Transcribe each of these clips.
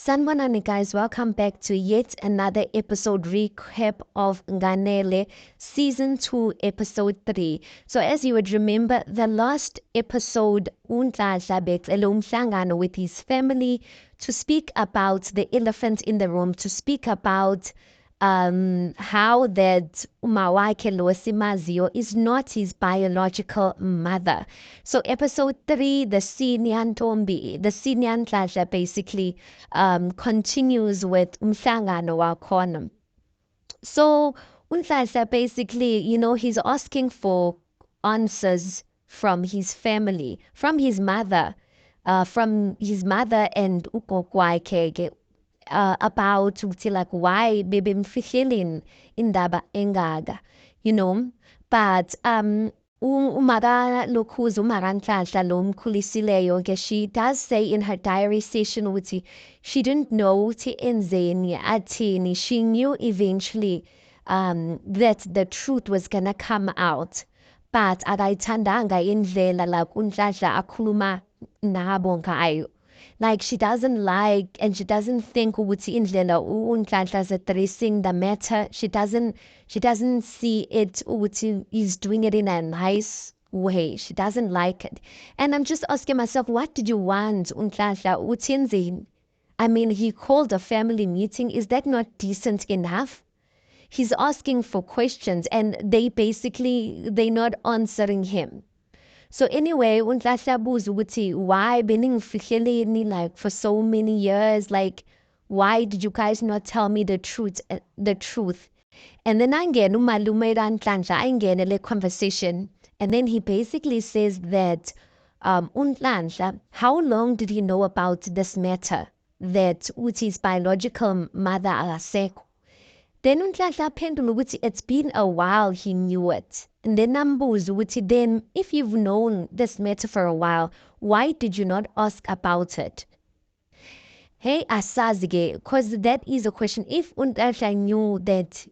Sanibonani guys, welcome back to yet another episode recap of Nganele season 2 episode 3. So as you would remember, the last episode uNhlanhla becele umhlangano with his family to speak about the elephant in the room, to speak about how that umawake lo simaziyo is not his biological mother. So episode 3, the senior Ntombi, the senior Nhlanhla basically continues with umhlangano wakhona. So uNhlanhla basically, he's asking for answers from his family, from his mother, and ugogo wakhe about ukuthi like why bebemfihleleni indaba engaka, but umaka Lokhuza, umaka Nhlahla lo mkhulisileyo ke, she does say in her diary session ukuthi she didn't know ukuthi enzeni athini. She knew eventually that the truth was gonna come out, but akayithandanga indlela like uNhlanhla akhuluma nabo ngayo. Like she doesn't like and she doesn't think ukuthi indlela uNhlanhla is addressing the matter. She doesn't see it ukuthi he's doing it in a nice way. She doesn't like it. And I'm just asking myself, what did you want uNhlanhla uthini? I mean, he called a family meeting. Is that not decent enough? He's asking for questions and they're not answering him. So anyway, uNhlanhla buza ukuthi why beningifihleleni like for so many years, like why did you guys not tell me the truth, And then angena umalume kaNhlanhla ayingene le conversation, and then he basically says that uNhlanhla, how long did he know about this matter that his biological mother akasekho? Then uNhlanhla aphendula ukuthi it's been a while he knew it. And then nambuza ukuthi then if you've known this matter for a while, why did you not ask about it? Hey, asazi-ke, because that is a question. If uNhlanhla knew that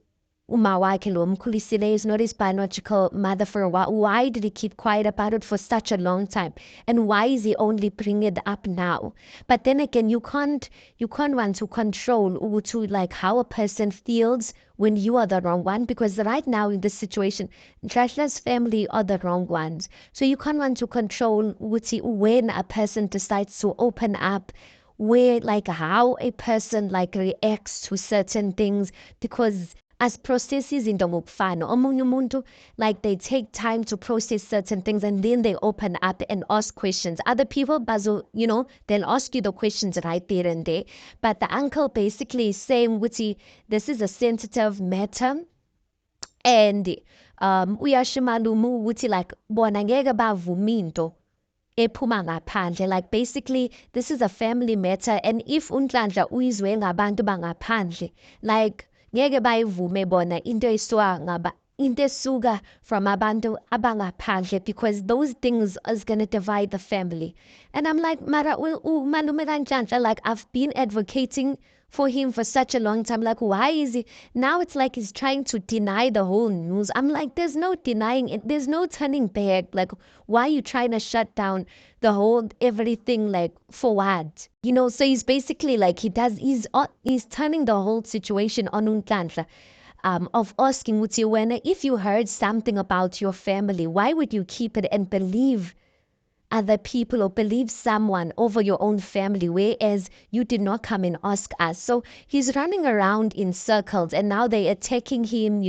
umawake lo mkhulisile is not his biological mother for a while, why did he keep quiet about it for such a long time? And why is he only bringing it up now? But then again, you can't want to control or to like how a person feels when you are the wrong one, because right now in this situation, Nhlahla's family are the wrong ones. So you can't want to control when a person decides to open up, where like how a person like reacts to certain things, because as processes in ngokufana, omunye umuntu like they take time to process certain things and then they open up and ask questions. Other people they'll ask you the questions right there and there, but the uncle basically is saying wuthi this is a sensitive matter, and uyashimalumu wuthi like bona ngeke bavuma into ephuma ngaphandle. Like basically this is a family matter, and if uNhlanhla uyizwe ngabantu bangaphandle, like ngeke bayivume bona into esuka from abantu abangaphandle, because those things is going to divide the family. And I'm like, mara umalume kaNhlanhla, like I've been advocating for him for such a long time. Like, why is he now? It's like he's trying to deny the whole news. I'm like, there's no denying it. There's no turning back. Like, why are you trying to shut down the whole everything? Like, for what? So he's basically like he's turning the whole situation on uNhlanhla. Of asking Uti Wena, if you heard something about your family, why would you keep it and believe other people or believe someone over your own family, whereas you did not come and ask us? So he's running around in circles and now they're attacking him,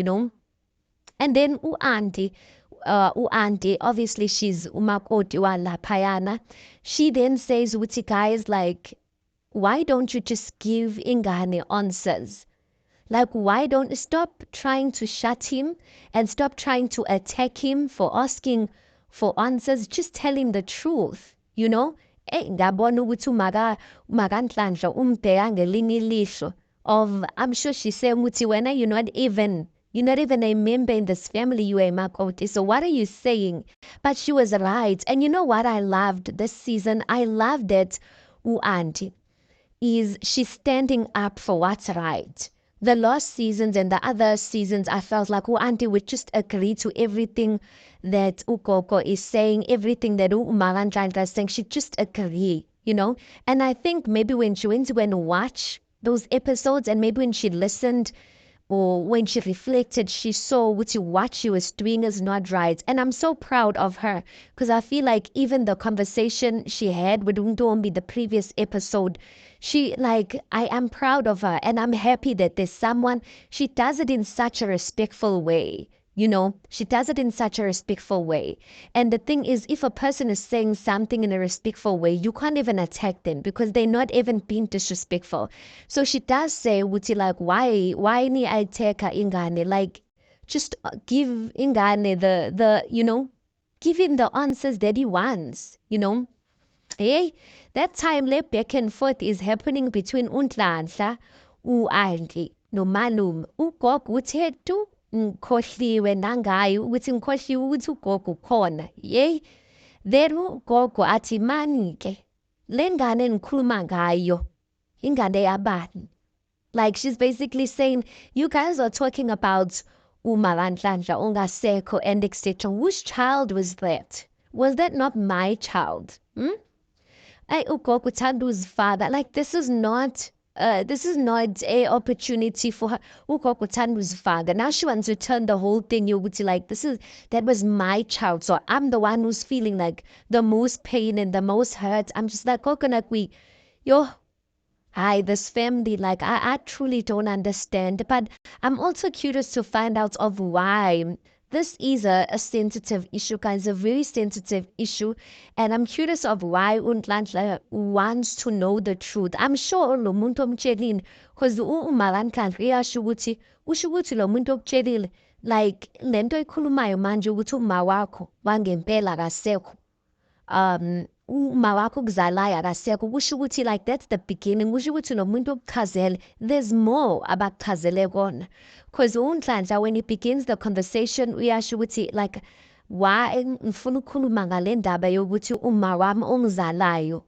And then u-auntie, obviously she's umakoti wa laphayana. She then says, Uti guys, like, why don't you just give Ingane answers? Like, why don't stop trying to shut him and stop trying to attack him for asking for answers? Just tell him the truth, ngabona ukuthi umaka Nhlahla umbheka ngelinye ilihlo of, I'm sure she's saying ukuthi wena you're not even a member in this family, you are makoti, so what are you saying? But she was right. And you know what I loved this season? I loved that auntie is she's standing up for what's right. The last seasons and the other seasons, I felt like auntie would just agree to everything that ugogo is saying, everything that uMaga Nhlahla is saying. She just agree, And I think maybe when she went to go and watch those episodes, and maybe when she listened or when she reflected, she saw what she was doing is not right. And I'm so proud of her because I feel like even the conversation she had with Untombi, the previous episode, I am proud of her and I'm happy that there's someone, she does it in such a respectful way. She does it in such a respectful way. And the thing is, if a person is saying something in a respectful way, you can't even attack them because they're not even being disrespectful. So she does say, Wuti, like, why ni I take her ingane? Like, just give ingane give him the answers that he wants. Hey, that time le back and forth is happening between uNhlanhla, u-Andile, noMalume. Ugogo uthe tu, ngikhohliwe nangaye ukuthi ngikhohliwe ukuthi ugogo ukhona. Yey, then ugogo athi mani-ke, le ngane nikhuluma ngayo, ingane yabani? Like she's basically saying, you guys are talking about uMalanhlanhla ongasekho and etc. Whose child was that? Was that not my child? Ugogo Tandu's father. Like this is not a opportunity for her. Ugogo Tandu's father. Now she wants to turn the whole thing yoguti like that was my child. So I'm the one who's feeling like the most pain and the most hurt. I'm just like coconut we yo hi, this family, like I truly don't understand. But I'm also curious to find out of why. This is a sensitive issue, guys, a very sensitive issue. And I'm curious of why uNhlanhla wants to know the truth. I'm sure lo muntu omtshelile, because uMalanhlanhla usho ukuthi lo muntu okutshelile, like lento ekhulumayo manje ukuthi uma wakho wangempela akasekho. Uma wakho okuzalayo akasekho kusho ukuthi like that's the beginning, kusho ukuthi lo muntu okuchazele there's more abakuchazele kona. Because uNhlanhla when he begins the conversation uyasho ukuthi like why ngifuna ukukhuluma ngale ndaba yokuthi uma wami ongizalayo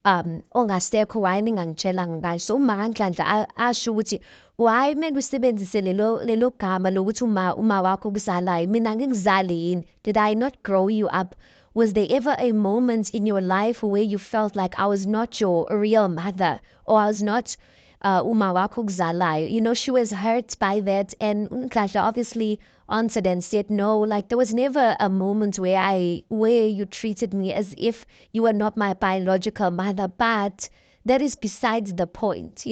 ongasekho why ningangitshelanga ngayo. So uMalanhlanhla asho ukuthi why kumele usebenzise lelo gama lokuthi uma wakho okuzalayo, mina ngikuzali yini? Did I not grow you up? Was there ever a moment in your life where you felt like I was not your real mother or I was not uma wakho okuzalayo? She was hurt by that, and uNhlanhla obviously answered and said no, like there was never a moment where you treated me as if you were not my biological mother, but that is besides the point.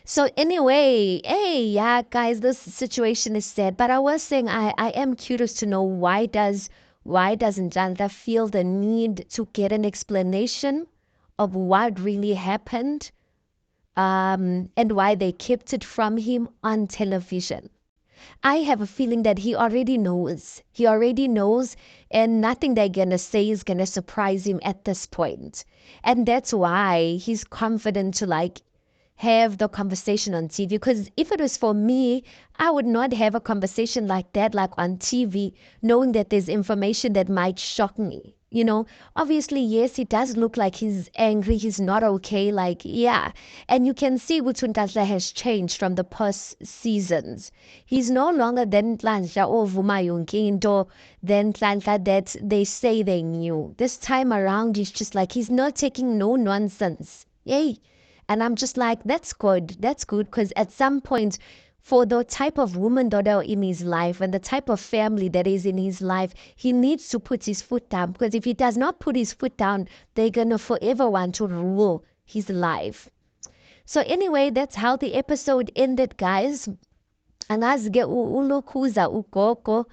So anyway, hey, yeah, guys, this situation is sad, but I was saying I am curious to know why doesn't Nhlanhla feel the need to get an explanation of what really happened, and why they kept it from him on television. I have a feeling that he already knows. He already knows, and nothing they're gonna say is gonna surprise him at this point. And that's why he's confident to like have the conversation on TV. Because if it was for me, I would not have a conversation like that, like on TV, knowing that there's information that might shock me. Obviously, yes, it does look like he's angry, he's not okay, like, yeah. And you can see uNhlanhla has changed from the past seasons. He's no longer then Nhlanhla ovuma yonke into, then Nhlanhla that they say they knew. This time around, he's just like, he's not taking no nonsense. Yay. And I'm just like, that's good. That's good. Because at some point, for the type of woman that are in his life and the type of family that is in his life, he needs to put his foot down. Because if he does not put his foot down, they're going to forever want to rule his life. So anyway, that's how the episode ended, guys. Angazi-ke ulokhuza ugogo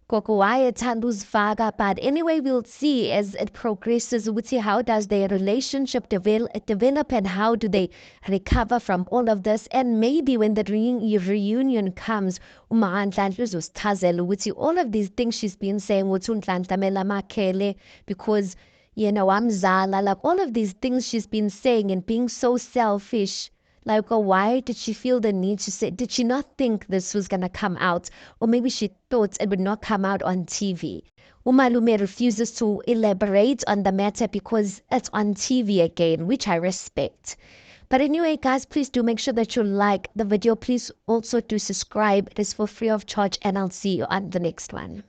wayethanda uzifaka, but anyway we'll see as it progresses ukuthi how does their relationship develop and how do they recover from all of this. And maybe when the reunion comes, uMaNhlanhla uzosichazela ukuthi all of these things she's been saying ukuthi uNhlanhla mele amakhele because wamzala, like all of these things she's been saying and being so selfish. Like, why did she feel the need to say? Did she not think this was going to come out? Or maybe she thought it would not come out on TV. Umalume refuses to elaborate on the matter because it's on TV again, which I respect. But anyway, guys, please do make sure that you like the video. Please also do subscribe. It is for free of charge, and I'll see you on the next one.